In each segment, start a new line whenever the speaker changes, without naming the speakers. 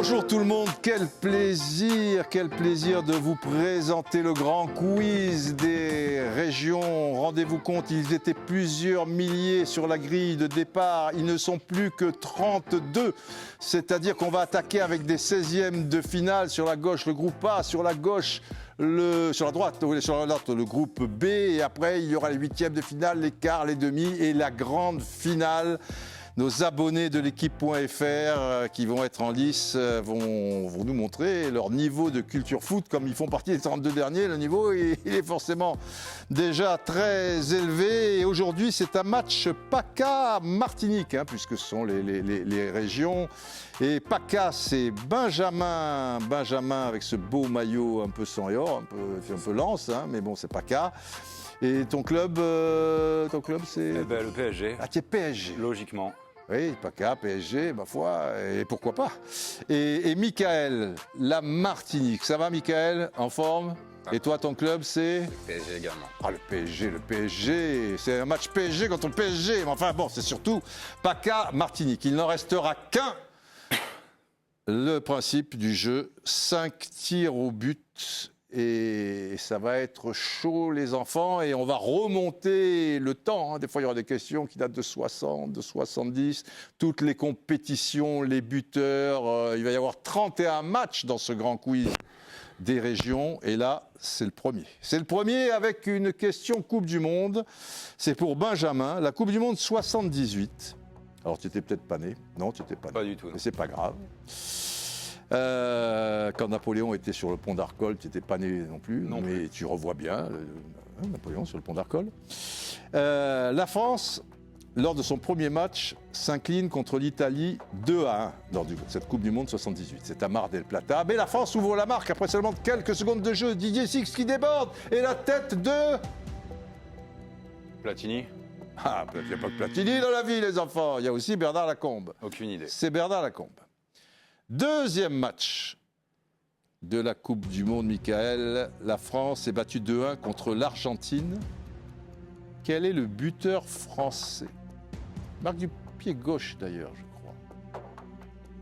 Bonjour tout le monde, quel plaisir de vous présenter le grand quiz des régions. Rendez-vous compte, ils étaient plusieurs milliers sur la grille de départ, ils ne sont plus que 32. C'est-à-dire qu'on va attaquer avec des 16e de finale sur la gauche, le groupe A, sur la gauche, sur la droite, le groupe B, et après il y aura les 8e de finale, les quarts, les demi et la grande finale. Nos abonnés de l'équipe.fr qui vont être en lice vont nous montrer leur niveau de culture foot. Comme ils font partie des 32 derniers, le niveau il est forcément déjà très élevé. Et aujourd'hui, c'est un match PACA-Martinique, puisque ce sont les régions. Et PACA, c'est Benjamin avec ce beau maillot un peu sang et or, un peu lance, mais bon, c'est PACA. Et ton club c'est
le PSG.
Ah, tu es PSG.
Logiquement.
Oui, PACA, PSG, ma foi, et pourquoi pas. Et Michael, la Martinique. Ça va, Michael? En forme? Et toi, ton club, c'est?
Le PSG également.
Ah, le PSG. C'est un match PSG contre le PSG. Mais enfin, bon, c'est surtout PACA, Martinique. Il n'en restera qu'un. Le principe du jeu, 5 tirs au but. Et ça va être chaud, les enfants, et on va remonter le temps. Des fois, il y aura des questions qui datent de 60, de 70. Toutes les compétitions, les buteurs. Il va y avoir 31 matchs dans ce grand quiz des régions. Et là, c'est le premier. C'est le premier avec une question Coupe du Monde. C'est pour Benjamin. La Coupe du Monde 78. Alors, tu n'étais peut-être pas né. Non, tu n'étais pas né.
Pas du tout.
Mais c'est pas grave. Quand Napoléon était sur le pont d'Arcole, tu n'étais pas né non plus, mais tu revois bien Napoléon sur le pont d'Arcole. La France, lors de son premier match, s'incline contre l'Italie 2-1 lors de cette Coupe du Monde 78. C'est à Mar del Plata. Mais la France ouvre la marque après seulement quelques secondes de jeu. Didier Six qui déborde et la tête de...
Platini.
Ah, il n'y a pas que Platini dans la vie, les enfants. Il y a aussi Bernard Lacombe.
Aucune idée.
C'est Bernard Lacombe. Deuxième match de la Coupe du Monde, Michael. La France est battue 2-1 contre l'Argentine. Quel est le buteur français? Marque du pied gauche d'ailleurs, je crois.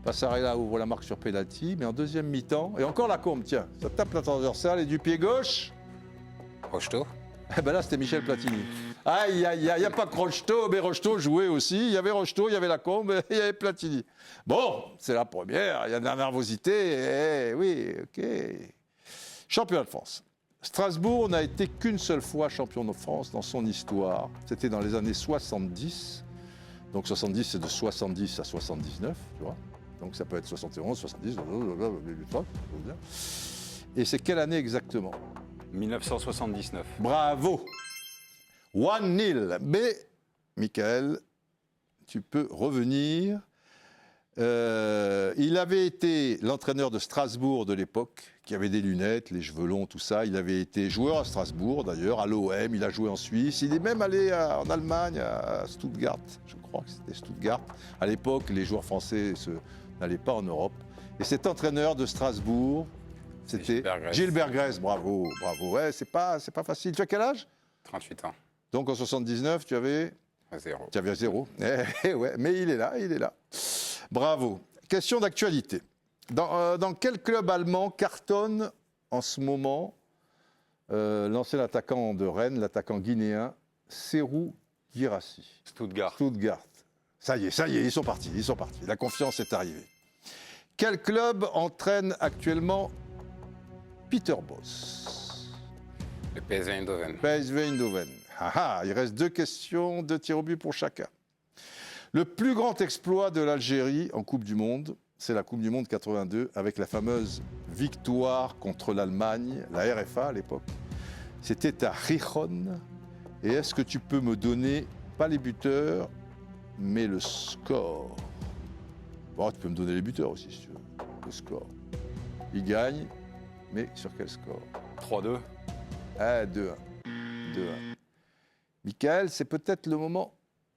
Passarella ouvre la marque sur pénalty, mais en deuxième mi-temps, et encore Lacombe, tiens, ça tape la transversale et du pied gauche.
Rocheteau.
Eh ben là, c'était Michel Platini. Aïe, il n'y a pas que Rocheteau, mais Rocheteau jouait aussi. Il y avait Rocheteau, il y avait Lacombe, et il y avait Platini. Bon, c'est la première, il y a de la nervosité. Oui, ok. Championnat de France. Strasbourg n'a été qu'une seule fois champion de France dans son histoire. C'était dans les années 70. Donc 70, c'est de 70 à 79, tu vois. Donc ça peut être 71, 70, et c'est quelle année exactement?
1979.
Bravo. 1-0. Mais, Michael, tu peux revenir. Il avait été l'entraîneur de Strasbourg de l'époque, qui avait des lunettes, les cheveux longs, tout ça. Il avait été joueur à Strasbourg, d'ailleurs, à l'OM. Il a joué en Suisse. Il est même allé en Allemagne, à Stuttgart. Je crois que c'était Stuttgart. À l'époque, les joueurs français n'allaient pas en Europe. Et cet entraîneur de Strasbourg, c'était Gilbert Grèce. Bravo. Ouais, c'est pas facile. Tu as quel âge?
38 ans.
Donc en 79, tu avais
0.
Tu avais 0. Ouais, mais il est là. Bravo. Question d'actualité. Dans quel club allemand cartonne en ce moment l'ancien attaquant de Rennes, l'attaquant guinéen Serhou Guirassy?
Stuttgart.
Ça y est, ils sont partis. La confiance est arrivée. Quel club entraîne actuellement Peter Bosz?
Le PSV Eindhoven.
PSV Eindhoven. Il reste 2 questions, 2 tirs au but pour chacun. Le plus grand exploit de l'Algérie en Coupe du Monde, c'est la Coupe du Monde 82, avec la fameuse victoire contre l'Allemagne, la RFA à l'époque. C'était à Gijón. Et est-ce que tu peux me donner, pas les buteurs, mais le score? Bon, tu peux me donner les buteurs aussi, si tu veux. Le score. Il gagne, mais sur quel score?
3-2.
2-1. Michael, c'est peut-être le moment,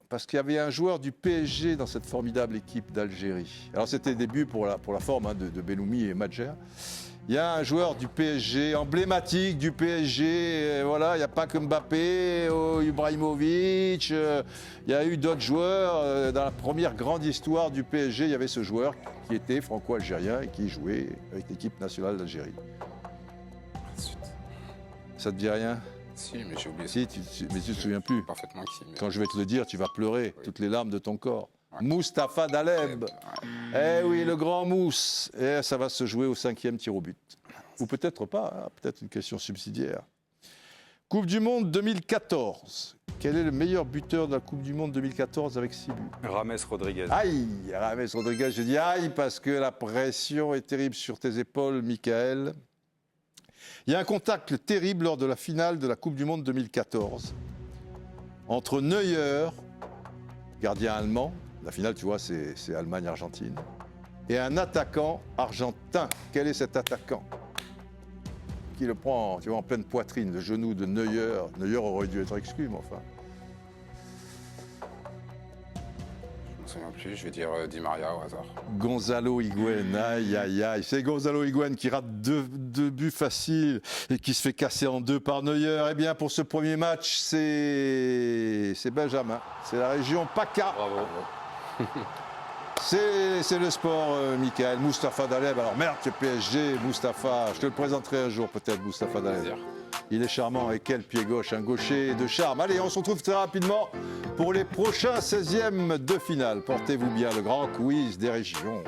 parce qu'il y avait un joueur du PSG dans cette formidable équipe d'Algérie. Alors c'était le début pour la forme de Belloumi et Madjer. Il y a un joueur du PSG, emblématique du PSG. Voilà, il n'y a pas que Mbappé, Ibrahimovic. Il y a eu d'autres joueurs. Dans la première grande histoire du PSG, il y avait ce joueur qui était franco-algérien et qui jouait avec l'équipe nationale d'Algérie. Ça te dit rien?
Si, mais j'ai oublié ça.
Si, mais tu ne te souviens plus.
Parfaitement que si. mais-
Quand je vais te le dire, tu vas pleurer
Oui.
toutes les larmes de ton corps.
Ouais.
Mustapha Daleb. Eh oui, le grand Mousse. Et ça va se jouer au 5e tir au but. Ou peut-être pas, hein, peut-être une question subsidiaire. Coupe du Monde 2014. Quel est le meilleur buteur de la Coupe du Monde 2014 avec 6 buts?
Rames Rodriguez.
Aïe, Rames Rodriguez, je dis aïe parce que la pression est terrible sur tes épaules, Michael. Il y a un contact terrible lors de la finale de la Coupe du Monde 2014 entre Neuer, gardien allemand, la finale, tu vois, c'est Allemagne-Argentine, et un attaquant argentin. Quel est cet attaquant qui le prend, tu vois, en pleine poitrine, le genou de Neuer? Neuer aurait dû être exclu, mais enfin.
Je me souviens plus, je vais dire Di Maria au hasard.
Gonzalo Higuaín, aïe aïe aïe, c'est Gonzalo Higuaín qui rate deux buts faciles et qui se fait casser en deux par Neuer. Eh bien pour ce premier match, c'est Benjamin, c'est la région PACA.
Bravo.
C'est le sport, Michael. Mustapha Daleb, alors merde, c'est PSG, Mustapha, je te le présenterai un jour peut-être, Mustapha Daleb.
Plaisir.
Il est charmant et quel pied gauche, un gaucher de charme. Allez, on se retrouve très rapidement pour les prochains 16e de finale. Portez-vous bien, le grand quiz des régions.